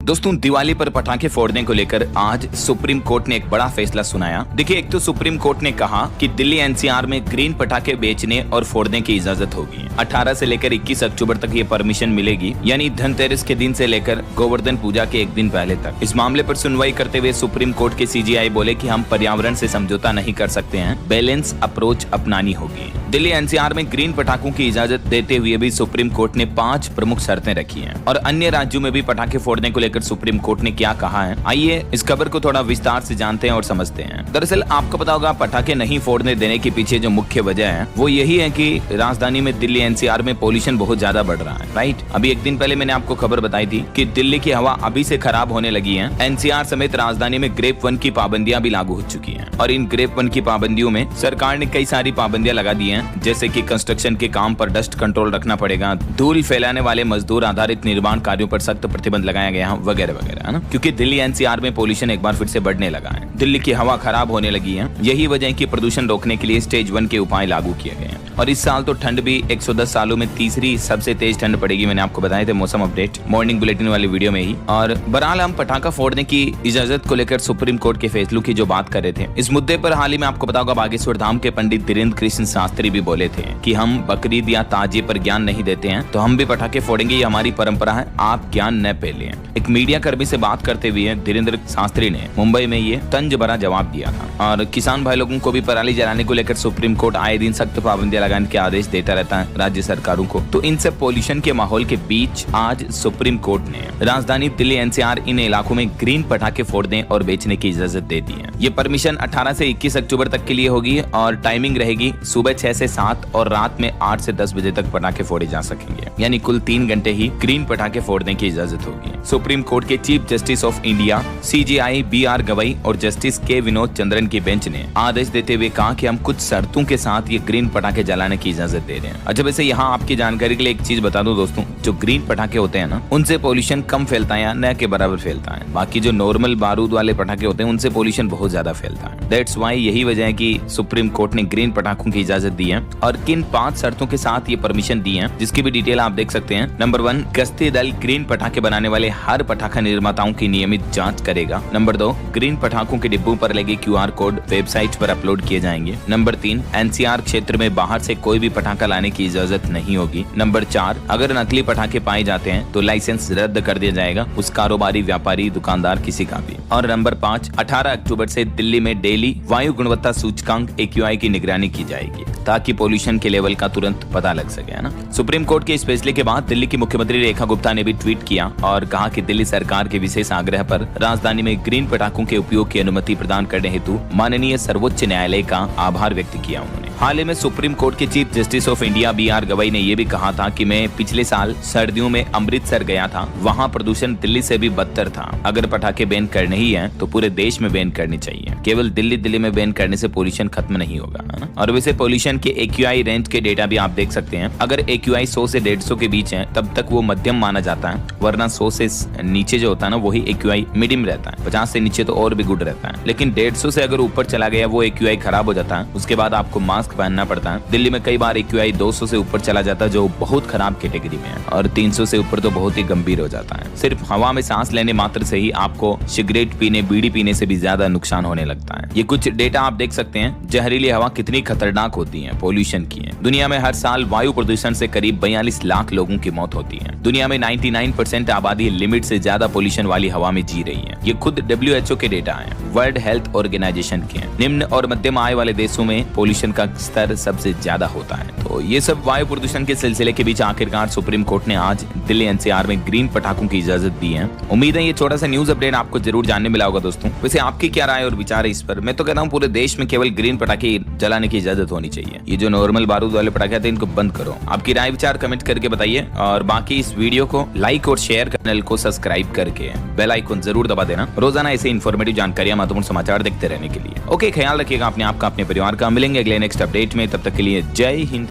दोस्तों, दिवाली पर पटाखे फोड़ने को लेकर आज सुप्रीम कोर्ट ने एक बड़ा फैसला सुनाया। देखिए, एक तो सुप्रीम कोर्ट ने कहा कि दिल्ली एनसीआर में ग्रीन पटाखे बेचने और फोड़ने की इजाजत होगी। 18 से लेकर 21 अक्टूबर तक ये परमिशन मिलेगी, यानी धनतेरस के दिन से लेकर गोवर्धन पूजा के एक दिन पहले तक। इस मामले पर सुनवाई करते हुए सुप्रीम कोर्ट के सीजेआई बोले कि हम पर्यावरण से समझौता नहीं कर सकते हैं, बैलेंस अप्रोच अपनानी होगी। दिल्ली एनसीआर में ग्रीन पटाखों की इजाजत देते हुए भी सुप्रीम कोर्ट ने 5 प्रमुख शर्तें रखी हैं और अन्य राज्यों में भी पटाखे फोड़ने को लेकर सुप्रीम कोर्ट ने क्या कहा है, आइए इस खबर को थोड़ा विस्तार से जानते हैं और समझते हैं। दरअसल आपको पता होगा, पटाखे नहीं फोड़ने देने के पीछे जो मुख्य वजह है वो यही है कि राजधानी में दिल्ली एनसीआर में पोल्यूशन बहुत ज्यादा बढ़ रहा है। राइट, अभी एक दिन पहले मैंने आपको खबर बताई थी कि दिल्ली की हवा अभी से खराब होने लगी है। एनसीआर समेत राजधानी में ग्रेप 1 की पाबंदियां भी लागू हो चुकी है और इन ग्रेप 1 की पाबंदियों में सरकार ने कई सारी पाबंदियां लगा दी हैं, जैसे कि कंस्ट्रक्शन के काम पर डस्ट कंट्रोल रखना पड़ेगा, धूल फैलाने वाले मजदूर आधारित निर्माण कार्यों पर सख्त प्रतिबंध लगाया गया है, वगैरह वगैरह, है ना। क्योंकि दिल्ली एनसीआर में पोल्यूशन एक बार फिर से बढ़ने लगा है, दिल्ली की हवा खराब होने लगी है। यही वजह है कि प्रदूषण रोकने के लिए स्टेज 1 के उपाय लागू किए गए हैं। और इस साल तो ठंड भी 110 सालों में तीसरी सबसे तेज ठंड पड़ेगी। मैंने आपको बताए थे मौसम अपडेट मॉर्निंग बुलेटिन वाली वीडियो में ही। और बहरहाल हम पटाखा फोड़ने की इजाजत को लेकर सुप्रीम कोर्ट के फैसलों की जो बात कर रहे थे, इस मुद्दे पर हाल ही में आपको पता होगा बागेश्वर धाम के पंडित धीरेन्द्र कृष्ण शास्त्री भी बोले थे कि हम बकरीद या ताजिए पर ज्ञान नहीं देते हैं, तो हम भी पटाखे फोड़ेंगे, ये हमारी परंपरा है, आप ज्ञान न फैलें। एक मीडिया कर्मी से बात करते हुए धीरेन्द्र शास्त्री ने मुंबई में ये तंज भरा जवाब दिया था। और किसान भाई लोगों को भी पराली जलाने को लेकर सुप्रीम कोर्ट आए दिन सख्त पाबंदियां लगाने के आदेश देता रहता है राज्य सरकारों को। तो इन सब पोल्यूशन के माहौल के बीच आज सुप्रीम कोर्ट ने राजधानी दिल्ली एनसीआर इन इलाकों में ग्रीन पटाखे फोड़ने और बेचने की इजाजत दे दी है। ये परमिशन 18 से 21 अक्टूबर तक के लिए होगी और टाइमिंग रहेगी सुबह 6 से 7 और रात में 8 से 10 बजे तक पटाखे फोड़े जा सकेंगे, यानी कुल 3 घंटे ही ग्रीन पटाखे फोड़ने की इजाजत होगी। सुप्रीम कोर्ट के chief justice of India CJI BR Gavai और जस्टिस के विनोद चंद्रन की बेंच ने आदेश देते हुए कहा कि हम कुछ शर्तों के साथ ये ग्रीन पटाखे जलाने की इजाजत दे रहे हैं। अच्छा, वैसे यहाँ आपकी जानकारी के लिए एक चीज बता दूं दोस्तों, जो ग्रीन पटाखे होते हैं ना, उनसे पोल्यूशन कम फैलता है या न के बराबर फैलता है। बाकी जो नॉर्मल बारूद वाले पटाखे होते हैं उनसे पोल्यूशन बहुत ज्यादा फैलता है। दैट्स व्हाई यही वजह है कि सुप्रीम कोर्ट ने ग्रीन पटाखों की इजाजत दी है और किन 5 शर्तों के साथ ये परमिशन दी है, जिसकी भी डिटेल आप देख सकते हैं। नंबर 1, गश्ती दल ग्रीन पटाखे बनाने वाले हर पटाखा निर्माताओं की नियमित जांच करेगा। नंबर 2, ग्रीन पटाखों के डिब्बों पर लगे QR कोड वेबसाइट पर अपलोड किए जाएंगे। नंबर 3, एनसीआर क्षेत्र में बाहर से कोई भी पटाखा लाने की इजाजत नहीं होगी। नंबर 4, अगर नकली पटाखे पाए जाते हैं तो लाइसेंस रद्द कर दिया जाएगा, उस कारोबारी, व्यापारी, दुकानदार किसी का भी। और नंबर 5, 18 अक्टूबर से दिल्ली में डेली वायु गुणवत्ता सूचकांक AQI की निगरानी की जाएगी ताकि पोल्यूशन के लेवल का तुरंत पता लग सके, है ना। सुप्रीम कोर्ट के इस फैसले के बाद दिल्ली की मुख्यमंत्री रेखा गुप्ता ने भी ट्वीट किया और कहा कि दिल्ली सरकार के विशेष आग्रह पर राजधानी में ग्रीन पटाखों के उपयोग की अनुमति प्रदान करने हेतु माननीय सर्वोच्च न्यायालय का आभार व्यक्त किया उन्होंने। हाल ही में सुप्रीम कोर्ट के chief justice of India BR Gavai ने यह भी कहा था कि मैं पिछले साल सर्दियों में अमृतसर गया था, वहाँ प्रदूषण दिल्ली से भी बदतर था। अगर पटाखे बैन करने ही है तो पूरे देश में बैन करनी चाहिए, केवल दिल्ली में बैन करने से पोल्यूशन खत्म नहीं होगा, है ना। और वैसे पोल्यूशन के AQI रेंज के डेटा भी आप देख सकते हैं। अगर AQI 100 से 150 के बीच है तब तक वो मध्यम माना जाता है, वरना 100 से नीचे जो होता है ना वही AQI मीडियम रहता है। 50 से नीचे तो और भी गुड रहता है, लेकिन 150 से अगर ऊपर चला गया वो AQI खराब हो जाता है। उसके बाद आपको मास्क पहनना पड़ता है। दिल्ली में कई बार AQI 200 से ऊपर चला जाता है जो बहुत खराब कैटेगरी में है, और 300 से ऊपर तो बहुत ही गंभीर हो जाता है। सिर्फ हवा में सांस लेने मात्र से ही आपको सिगरेट पीने, बीड़ी पीने से भी ज्यादा नुकसान होने लगता है। ये कुछ डेटा आप देख सकते हैं, जहरीली हवा कितनी खतरनाक होती है, पोल्यूशन की है। दुनिया में हर साल वायु प्रदूषण से करीब 42 लाख लोगों की मौत होती है। दुनिया में 99% आबादी लिमिट से ज्यादा पोल्यूशन वाली हवा में जी रही है। ये खुद WHO के डेटा है, वर्ल्ड हेल्थ ऑर्गेनाइजेशन के हैं। निम्न और मध्यम आय वाले देशों में पोल्यूशन का स्तर सबसे ज्यादा होता है। तो ये सब वायु प्रदूषण के सिलसिले के बीच आखिरकार सुप्रीम कोर्ट ने आज दिल्ली एनसीआर में ग्रीन पटाखों की इजाजत दी है। उम्मीद है ये छोटा सा न्यूज अपडेट आपको जरूर जानने मिला होगा दोस्तों। वैसे आपकी क्या राय और विचार है इस पर? मैं तो कहता हूँ पूरे देश में केवल ग्रीन पटाखे जलाने की इजाजत होनी चाहिए। ये जो नॉर्मल बारूद वाले पटाखे थे इनको बंद करो। आपकी राय विचार कमेंट करके बताइए और बाकी इस वीडियो को लाइक और शेयर, चैनल को सब्सक्राइब करके बेल आइकन जरूर दबा देना रोजाना ऐसे इन्फॉर्मेटिव जानकारियां, महत्वपूर्ण समाचार देखते रहने के लिए। ओके, ख्याल रखिएगा अपने आप का, अपने परिवार का। मिलेंगे अगले नेक्स्ट अपडेट में, तब तक के लिए जय हिंद।